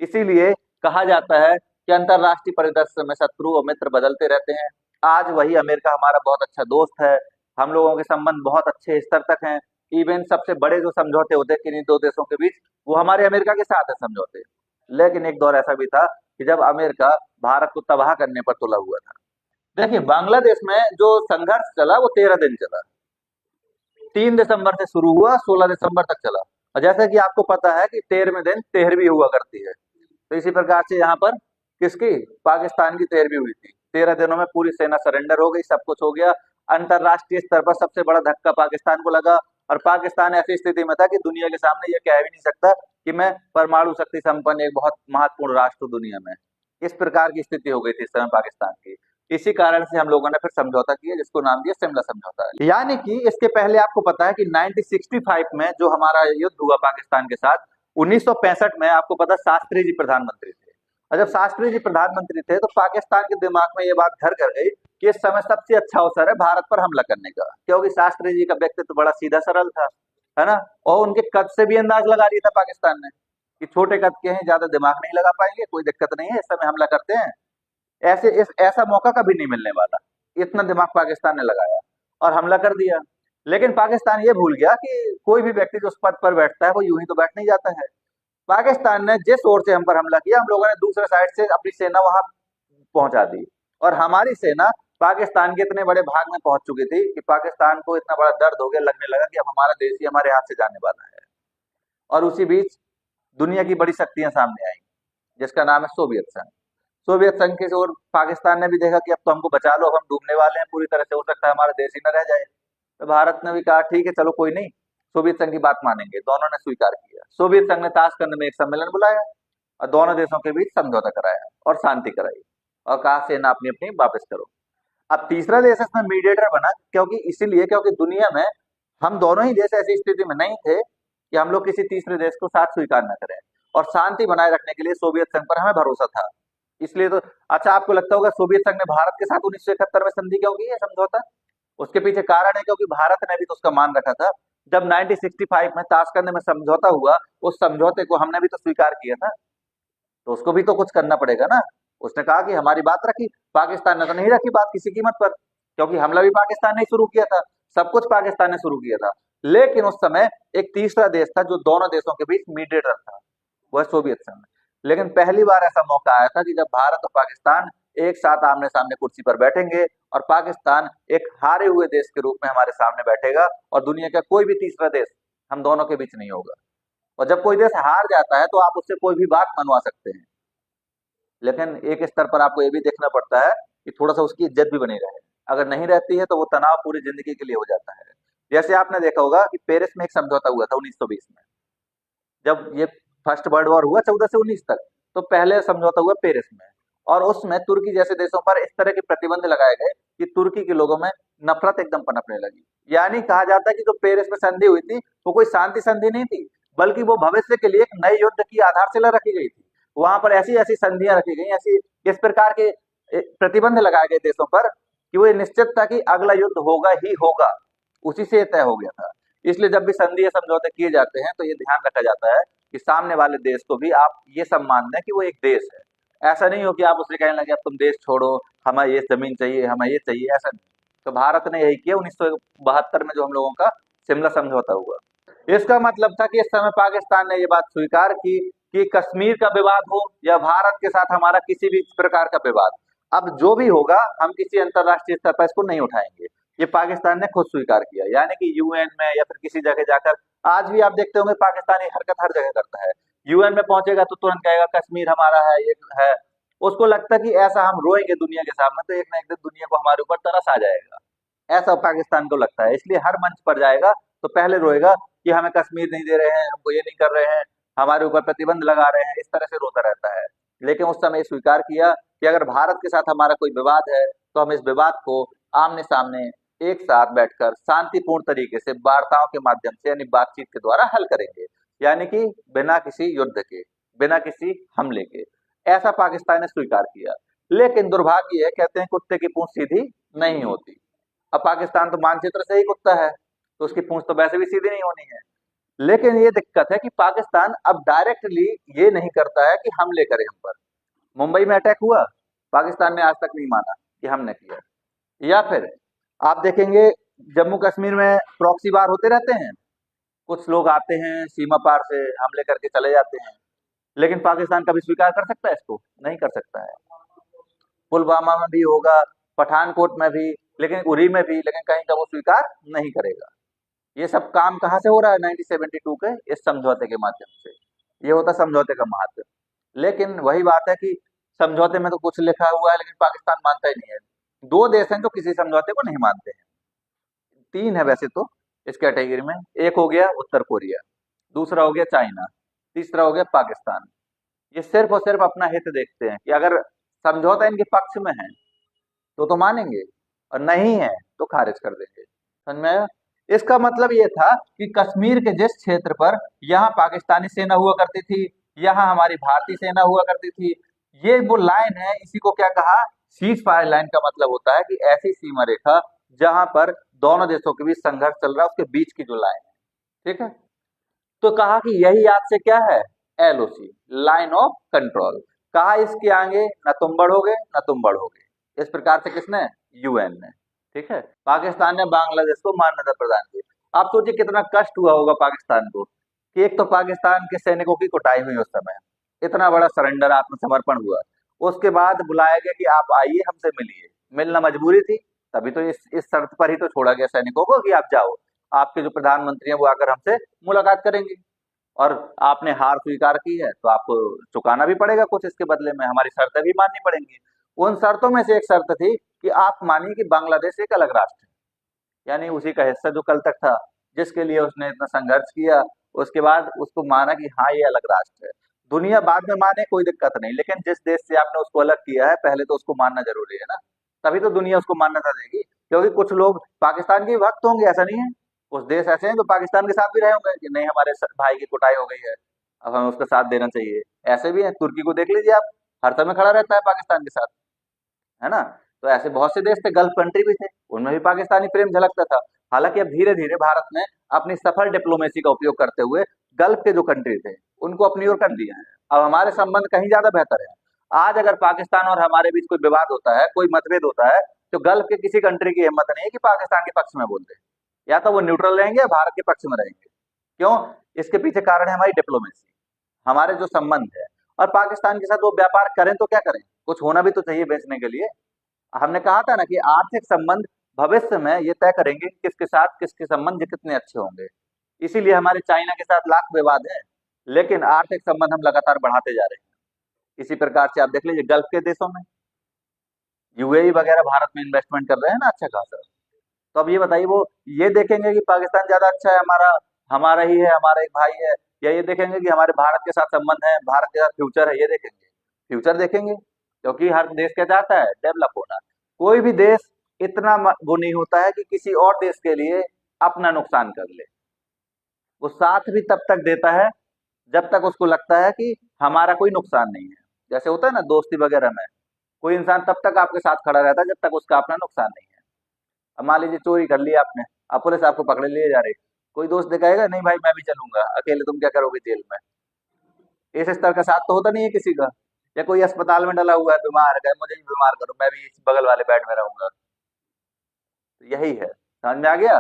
इसीलिए कहा जाता है कि अंतरराष्ट्रीय परिदृश्य में शत्रु और मित्र बदलते रहते हैं। आज वही अमेरिका हमारा बहुत अच्छा दोस्त है, हम लोगों के संबंध बहुत अच्छे स्तर तक हैं। इवन सबसे बड़े जो समझौते होते हैं किन्हीं दो देशों के बीच, वो हमारे अमेरिका के साथ है समझौते। लेकिन एक दौर ऐसा भी था कि जब अमेरिका भारत को तबाह करने पर तुला हुआ था। देखिए, बांग्लादेश में जो संघर्ष चला वो 13 दिन चला। 3 दिसंबर से शुरू हुआ, 16 दिसंबर तक चला। और जैसा कि आपको पता है कि 13वें दिन तेरहवीं हुआ करती है, तो इसी प्रकार से यहाँ पर किसकी, पाकिस्तान की 13वीं हुई थी। 13 दिनों में पूरी सेना सरेंडर हो गई, सब कुछ हो गया। अंतरराष्ट्रीय स्तर पर सबसे बड़ा धक्का पाकिस्तान को लगा, और पाकिस्तान ऐसी स्थिति में था कि दुनिया के सामने ये कह भी नहीं सकता कि मैं परमाणु शक्ति संपन्न एक बहुत महत्वपूर्ण राष्ट्र हूं दुनिया में। इस प्रकार की स्थिति हो गई थी इस समय पाकिस्तान की। इसी कारण से हम लोगों ने फिर समझौता किया, जिसको नाम दिया शिमला समझौता। यानी कि इसके पहले आपको पता है कि 1965 में जो हमारा युद्ध हुआ पाकिस्तान के साथ, 1965 में आपको पता शास्त्री जी प्रधानमंत्री थे। और जब शास्त्री जी प्रधानमंत्री थे तो पाकिस्तान के दिमाग में ये बात घर कर गई कि इस समय सबसे अच्छा अवसर है भारत पर हमला करने का, क्योंकि शास्त्री जी का व्यक्तित्व बड़ा सीधा सरल था, है ना। और उनके कद से भी अंदाज लगा लिया था पाकिस्तान ने कि छोटे कद के हैं, ज्यादा दिमाग नहीं लगा पाएंगे, कोई दिक्कत नहीं है, इस समय हमला करते हैं। ऐसा मौका कभी नहीं मिलने वाला। इतना दिमाग पाकिस्तान ने लगाया और हमला कर दिया। लेकिन पाकिस्तान ये भूल गया कि कोई भी व्यक्ति जो उस पद पर बैठता है वो यूं ही तो बैठ नहीं जाता है। पाकिस्तान ने जिस ओर से हम पर हमला किया, हम लोगों ने दूसरे साइड से अपनी सेना वहां पहुंचा दी। और हमारी सेना पाकिस्तान के इतने बड़े भाग में पहुंच चुकी थी कि पाकिस्तान को इतना बड़ा दर्द हो गया, लगने लगा कि अब हमारा देश ही हमारे हाथ से जाने वाला है। और उसी बीच दुनिया की बड़ी शक्तियां सामने आई, जिसका नाम है सोवियत संघ। सोवियत संघ की ओर पाकिस्तान ने भी देखा कि अब तो हमको बचा लो, अब हम डूबने वाले हैं पूरी तरह से, हो सकता है हमारा देश ही न रह जाए। तो भारत ने भी कहा ठीक है चलो कोई नहीं, सोवियत संघ की बात मानेंगे। दोनों ने स्वीकार किया। सोवियत संघ ने ताशकंद में एक सम्मेलन बुलाया और दोनों देशों के बीच समझौता कराया और शांति कराई, और कहा सेना अपनी अपनी वापस करो। अब तीसरा देश इसमें मीडिएटर बना, क्योंकि दुनिया में हम दोनों ही देश ऐसी स्थिति में नहीं थे कि हम लोग किसी तीसरे देश को साथ स्वीकार न करें। और शांति बनाए रखने के लिए सोवियत संघ पर हमें भरोसा था, इसलिए तो। अच्छा, आपको लगता होगा सोवियत संघ ने भारत के साथ 1971 में संधि क्यों की है, समझौता? उसके पीछे कारण है क्योंकि भारत ने भी तो उसका मान रखा था। जब 1965 में ताशकंद में समझौता हुआ, उस समझौते को हमने भी तो स्वीकार किया था, तो उसको भी तो कुछ करना पड़ेगा ना। उसने कहा कि हमारी बात रखी, पाकिस्तान ने तो नहीं रखी बात किसी कीमत पर, क्योंकि हमला भी पाकिस्तान ने शुरू किया था, सब कुछ पाकिस्तान ने शुरू किया था। लेकिन उस समय एक तीसरा देश था जो दोनों देशों के बीच मीडिएटर था, वह सोवियत संघ। लेकिन पहली बार ऐसा मौका आया था कि जब भारत और पाकिस्तान एक साथ आमने सामने कुर्सी पर बैठेंगे, और पाकिस्तान एक हारे हुए देश के रूप में हमारे सामने बैठेगा, और दुनिया का कोई भी तीसरा देश हम दोनों के बीच नहीं होगा। और जब कोई देश हार जाता है तो आप उससे कोई भी बात मनवा सकते हैं, लेकिन एक स्तर पर आपको ये भी देखना पड़ता है कि थोड़ा सा उसकी इज्जत भी बनी रहे। अगर नहीं रहती है तो वो तनाव पूरी जिंदगी के लिए हो जाता है। जैसे आपने देखा होगा कि पेरिस में एक समझौता हुआ था 1920 में, जब ये फर्स्ट वर्ल्ड वॉर हुआ 14 से 19 तक, तो पहले समझौता हुआ पेरिस में। और उसमें तुर्की जैसे देशों पर इस तरह के प्रतिबंध लगाए गए कि तुर्की के लोगों में नफरत एकदम पनपने लगी। यानी कहा जाता है कि जो पेरिस में संधि हुई थी वो कोई शांति संधि नहीं थी, बल्कि वो भविष्य के लिए एक नए युद्ध की आधारशिला रखी गई थी। वहां पर ऐसी ऐसी संधियां रखी गई, ऐसी इस प्रकार के प्रतिबंध लगाए गए देशों पर कि वो ये निश्चित था कि अगला युद्ध होगा ही होगा, उसी से तय हो गया था। इसलिए जब भी संधि या समझौते किए जाते हैं तो ये ध्यान रखा जाता है कि सामने वाले देश को भी आप ये सम्मान दें कि वो एक देश है। ऐसा नहीं हो कि आप उससे कहने लगे अब तुम देश छोड़ो, हमें ये जमीन चाहिए, हमें ये चाहिए, ऐसा नहीं। तो भारत ने यही किया 1972 में, जो हम लोगों का शिमला समझौता हुआ। इसका मतलब था कि इस समय पाकिस्तान ने ये बात स्वीकार की कि कश्मीर का विवाद हो या भारत के साथ हमारा किसी भी प्रकार का विवाद, अब जो भी होगा हम किसी अंतरराष्ट्रीय स्तर पर इसको नहीं उठाएंगे। ये पाकिस्तान ने खुद स्वीकार किया, यानी कि यूएन में या फिर किसी जगह जाकर। आज भी आप देखते होंगे पाकिस्तान ये हरकत हर जगह करता है। यूएन में पहुंचेगा तो तुरंत कहेगा कश्मीर हमारा है, ये है। उसको लगता है कि ऐसा हम रोएंगे दुनिया के सामने तो एक ना एक दिन दुनिया को हमारे ऊपर तरस आ जाएगा, ऐसा पाकिस्तान को लगता है। इसलिए हर मंच पर जाएगा तो पहले रोएगा कि हमें कश्मीर नहीं दे रहे हैं, हमको ये नहीं कर रहे हैं, हमारे ऊपर प्रतिबंध लगा रहे हैं, इस तरह से रोता रहता है। लेकिन उस समय स्वीकार किया कि अगर भारत के साथ हमारा कोई विवाद है तो हम इस विवाद को आमने सामने एक साथ बैठकर शांतिपूर्ण तरीके से वार्ताओं के माध्यम से, यानी बातचीत के द्वारा हल करेंगे, यानी कि बिना किसी युद्ध के, बिना किसी हमले के। ऐसा पाकिस्तान ने स्वीकार किया। लेकिन दुर्भाग्य है, कहते हैं कुत्ते की पूंछ सीधी नहीं होती। अब पाकिस्तान तो मानचित्र से ही कुत्ता है, तो उसकी पूंछ तो वैसे भी सीधी नहीं होनी है। लेकिन ये दिक्कत है कि पाकिस्तान अब डायरेक्टली ये नहीं करता है कि हमले करें हम पर। मुंबई में अटैक हुआ, पाकिस्तान ने आज तक नहीं माना कि हमने किया। या फिर आप देखेंगे जम्मू कश्मीर में प्रॉक्सी वार होते रहते हैं, कुछ लोग आते हैं सीमा पार से हमले करके चले जाते हैं, लेकिन पाकिस्तान कभी स्वीकार कर सकता है इसको? नहीं कर सकता है। पुलवामा में भी होगा, पठानकोट में भी, लेकिन उरी में भी, लेकिन कहीं का वो स्वीकार नहीं करेगा। ये सब काम कहाँ से हो रहा है? 1972 के इस समझौते के माध्यम से। ये होता समझौते का महत्व। लेकिन वही बात है कि समझौते में तो कुछ लिखा हुआ है, लेकिन पाकिस्तान मानता ही नहीं है। दो देश हैं जो किसी समझौते को नहीं मानते हैं, तीन है वैसे तो इस कैटेगरी में। एक हो गया उत्तर कोरिया, दूसरा हो गया चाइना, तीसरा हो गया पाकिस्तान। ये सिर्फ और सिर्फ अपना हित देखते हैं कि अगर समझौता इनके पक्ष में है तो मानेंगे, और नहीं है तो खारिज कर देंगे। समझ में आया? इसका मतलब ये था कि कश्मीर के जिस क्षेत्र पर यहाँ पाकिस्तानी सेना हुआ करती थी, यहाँ हमारी भारतीय सेना हुआ करती थी, ये वो लाइन है, इसी को क्या कहा? सीज फायर लाइन का मतलब होता है कि ऐसी सीमा रेखा जहां पर दोनों देशों के बीच संघर्ष चल रहा है, उसके बीच की जो लाइन है। ठीक है? तो कहा कि यही आज से क्या है? LOC, line of control. कहा इसके आगे न तुम बढ़ोगे न तुम बढ़ोगे। इस प्रकार से किसने? यूएन ने। ठीक है? पाकिस्तान ने बांग्लादेश को मान्यता प्रदान की। आप सोचिए कितना कष्ट हुआ होगा पाकिस्तान को कि एक तो पाकिस्तान के सैनिकों की कुटाई हुई उस समय, इतना बड़ा सरेंडर, आत्मसमर्पण हुआ, उसके बाद बुलाया गया कि आप आइए हमसे मिलिए। मिलना मजबूरी थी, तभी तो इस शर्त पर ही तो छोड़ा गया सैनिकों को कि आप जाओ, आपके जो प्रधानमंत्री हैं वो आकर हमसे मुलाकात करेंगे, और आपने हार स्वीकार की है तो आपको चुकाना भी पड़ेगा कुछ इसके बदले में, हमारी शर्तें भी माननी पड़ेंगी। उन शर्तों में से एक शर्त थी कि आप मानिए कि बांग्लादेश एक अलग राष्ट्र है, यानी उसी का हिस्सा जो कल तक था, जिसके लिए उसने इतना संघर्ष किया, उसके बाद उसको माना कि हाँ ये अलग राष्ट्र है। दुनिया बाद में माने कोई दिक्कत नहीं, लेकिन जिस देश से आपने उसको अलग किया है पहले तो उसको मानना जरूरी है ना, तभी तो दुनिया उसको मान्यता देगी। क्योंकि कुछ लोग पाकिस्तान के भी भक्त होंगे, ऐसा नहीं है, कुछ देश ऐसे हैं जो पाकिस्तान के साथ भी रहे होंगे कि नहीं हमारे भाई की कुटाई हो गई है, अब हमें उसका साथ देना चाहिए। ऐसे भी हैं, तुर्की को देख लीजिए आप, हर समय खड़ा रहता है पाकिस्तान के साथ, है ना? तो ऐसे बहुत से देश थे, गल्फ कंट्री भी थे, उनमें भी पाकिस्तानी प्रेम झलकता था। हालांकि अब धीरे धीरे भारत ने अपनी सफल डिप्लोमेसी का उपयोग करते हुए गल्फ के जो कंट्री थे उनको अपनी ओर कर लिया है। अब हमारे संबंध कहीं ज्यादा बेहतर है। आज अगर पाकिस्तान और हमारे बीच कोई विवाद होता है, कोई मतभेद होता है, तो गल्फ के किसी कंट्री की हिम्मत नहीं है कि पाकिस्तान के पक्ष में बोल दे, या तो वो न्यूट्रल रहेंगे या भारत के पक्ष में रहेंगे। क्यों? इसके पीछे कारण है हमारी डिप्लोमेसी, हमारे जो संबंध है। और पाकिस्तान के साथ वो व्यापार करें तो क्या करें, कुछ होना भी तो चाहिए बेचने के लिए। हमने कहा था ना कि आर्थिक संबंध भविष्य में ये तय करेंगे कि किसके साथ किसके संबंध कितने अच्छे होंगे। इसीलिए हमारे चाइना के साथ लाख विवाद है, लेकिन आर्थिक संबंध हम लगातार बढ़ाते जा रहे हैं। इसी प्रकार से आप देख लीजिए गल्फ के देशों में, यूएई वगैरह भारत में इन्वेस्टमेंट कर रहे हैं ना अच्छा खासा। तो अब ये बताइए, वो ये देखेंगे कि पाकिस्तान ज्यादा अच्छा है हमारा, हमारा ही है, हमारा एक भाई है, या ये देखेंगे कि हमारे भारत के साथ संबंध है, भारत के साथ फ्यूचर है? ये देखेंगे, फ्यूचर देखेंगे, क्योंकि हर देश क्या चाहता है? डेवलप होना। कोई भी देश इतना वो नहीं होता है कि किसी और देश के लिए अपना नुकसान कर ले। वो साथ भी तब तक देता है जब तक उसको लगता है कि हमारा कोई नुकसान नहीं है। जैसे होता है ना दोस्ती वगैरह में, कोई इंसान तब तक आपके साथ खड़ा रहता है जब तक उसका अपना नुकसान नहीं है। अब मान लीजिए चोरी कर लिया आपने, अब पुलिस आपको पकड़े लिए जा रही, कोई दोस्त दिखाएगा नहीं भाई मैं भी चलूंगा, अकेले तुम क्या करोगे जेल में? इस स्तर का साथ तो होता नहीं है किसी का। या कोई अस्पताल में डला हुआ है, बीमार है, मुझे भी बीमार करो, मैं भी इस बगल वाले बेड में रहूंगा। तो यही है, समझ में आ गया?